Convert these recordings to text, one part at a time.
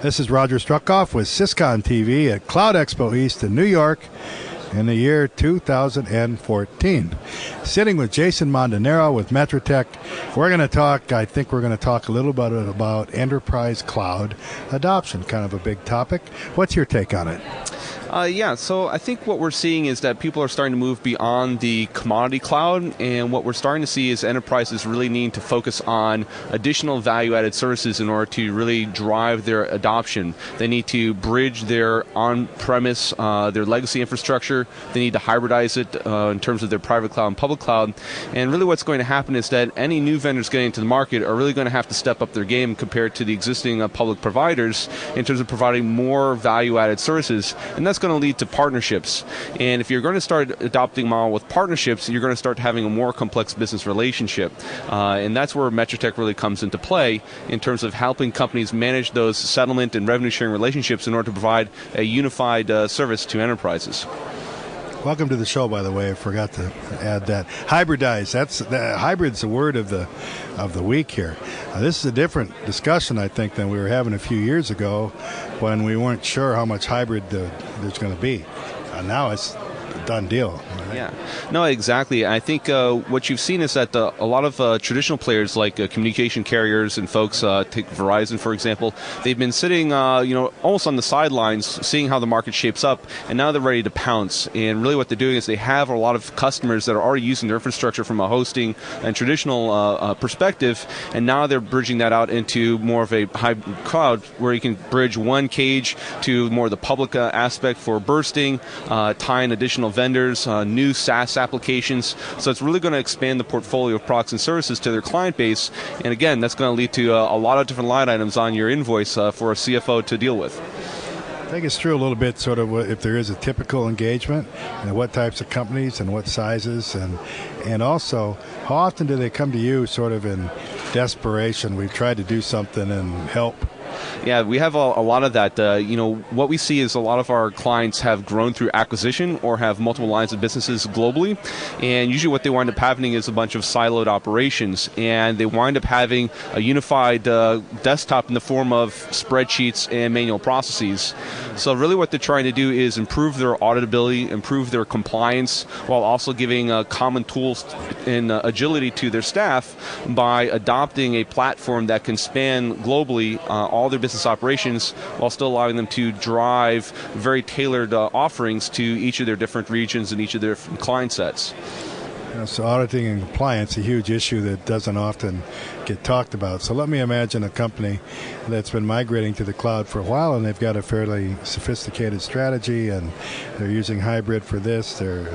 This is Roger Struckoff with Syscon TV at Cloud Expo East in New York in the year 2014. Sitting with Jason Mondanaro with MetraTech. I think we're going to talk a little bit about enterprise cloud adoption, kind of a big topic. What's your take on it? So I think what we're seeing is that people are starting to move beyond the commodity cloud, and what we're starting to see is enterprises really need to focus on additional value-added services in order to really drive their adoption. They need to bridge their on-premise, their legacy infrastructure. They need to hybridize it in terms of their private cloud and public cloud. And really what's going to happen is that any new vendors getting into the market are really going to have to step up their game compared to the existing public providers in terms of providing more value-added services. And that's going to lead to partnerships. And if you're going to start adopting a model with partnerships, you're going to start having a more complex business relationship. And that's where MetraTech really comes into play in terms of helping companies manage those settlement and revenue sharing relationships in order to provide a unified service to enterprises. Welcome to the show, by the way. I forgot to add that. Hybridize. Hybrid's the word of the week here. This is a different discussion, I think, than we were having a few years ago when we weren't sure how much hybrid there's going to be. Now it's a done deal. Right? Yeah. No, exactly. I think what you've seen is that a lot of traditional players like communication carriers and folks, take Verizon, for example, they've been sitting almost on the sidelines seeing how the market shapes up, and now they're ready to pounce. And really what they're doing is they have a lot of customers that are already using their infrastructure from a hosting and traditional perspective, and now they're bridging that out into more of a hybrid cloud where you can bridge one cage to more of the public aspect for bursting, tie in additional vendors, new SaaS applications. So it's really going to expand the portfolio of products and services to their client base. And again, that's going to lead to a lot of different line items on your invoice for a CFO to deal with. Take us through a little bit, sort of, if there is a typical engagement, and what types of companies and what sizes, and also how often do they come to you sort of in desperation? We've tried to do something and help. Yeah, we have a lot of that. What we see is a lot of our clients have grown through acquisition or have multiple lines of businesses globally. And usually what they wind up having is a bunch of siloed operations. And they wind up having a unified desktop in the form of spreadsheets and manual processes. So really what they're trying to do is improve their auditability, improve their compliance, while also giving common tools and agility to their staff by adopting a platform that can span globally all their business operations while still allowing them to drive very tailored offerings to each of their different regions and each of their different client sets. So auditing and compliance is a huge issue that doesn't often get talked about. So let me imagine a company that's been migrating to the cloud for a while, and they've got a fairly sophisticated strategy, and they're using hybrid for this. They're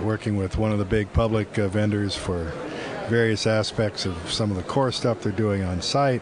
working with one of the big public vendors for various aspects of some of the core stuff they're doing on site.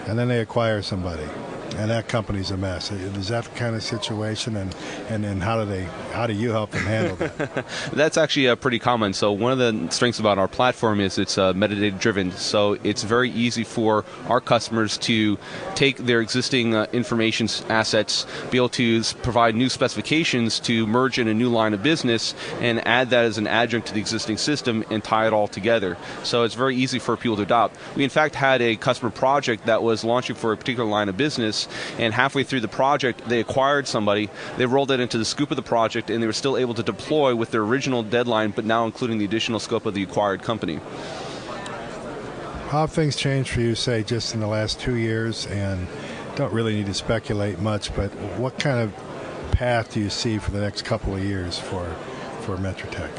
And then they acquire somebody, and that company's a mess. Is that the kind of situation, and then how do you help them handle that? That's actually pretty common. So one of the strengths about our platform is it's metadata driven. So it's very easy for our customers to take their existing information assets, be able to provide new specifications to merge in a new line of business and add that as an adjunct to the existing system and tie it all together. So it's very easy for people to adopt. We in fact had a customer project that was launching for a particular line of business, and halfway through the project they acquired somebody, they rolled it into the scope of the project, and they were still able to deploy with their original deadline, but now including the additional scope of the acquired company. How have things changed for you, say, just in the last 2 years? And don't really need to speculate much, but what kind of path do you see for the next couple of years for MetraTech?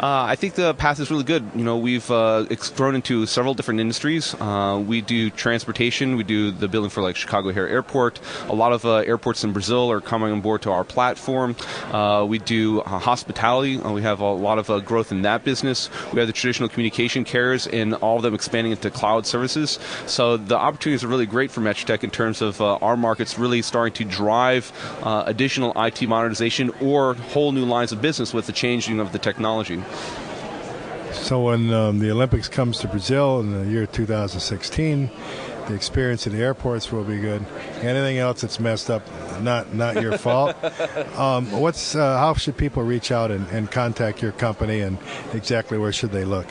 I think the path is really good. We've grown into several different industries. We do transportation. We do the building for like Chicago O'Hare Airport. A lot of airports in Brazil are coming on board to our platform. We do hospitality. We have a lot of growth in that business. We have the traditional communication carriers, and all of them expanding into cloud services. So the opportunities are really great for MetraTech in terms of our markets really starting to drive additional IT modernization or whole new lines of business with the changing of the technology. So when the Olympics comes to Brazil in the year 2016, the experience in the airports will be good. Anything else that's messed up, not your fault. How should people reach out and contact your company, and exactly where should they look?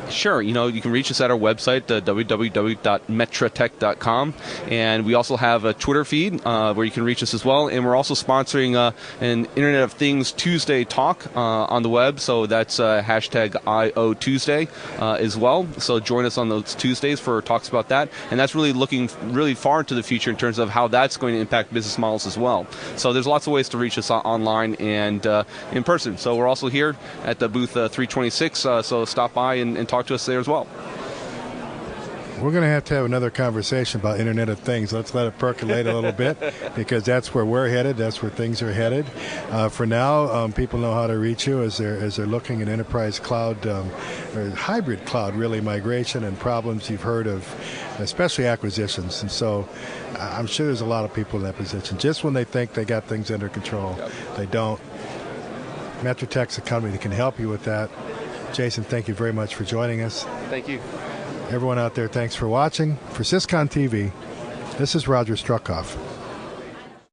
Sure. You can reach us at our website, www.metratech.com, and we also have a Twitter feed where you can reach us as well. And we're also sponsoring an Internet of Things Tuesday talk on the web, so that's hashtag IO Tuesday as well. So join us on those Tuesdays for talks about that, and that's really looking really far into the future in terms of how that's going to impact business models as well. So there's lots of ways to reach us online and in person. So we're also here at the booth 326, so stop by and talk to us there as well. We're going to have another conversation about Internet of Things. Let's let it percolate a little bit, because that's where we're headed. That's where things are headed. For now, people know how to reach you as they're looking at enterprise cloud or hybrid cloud, really, migration and problems you've heard of, especially acquisitions. And so I'm sure there's a lot of people in that position. Just when they think they got things under control, they don't. MetraTech's a company that can help you with that. Jason, thank you very much for joining us. Thank you. Everyone out there, thanks for watching. For Syscon TV, this is Roger Struckhoff.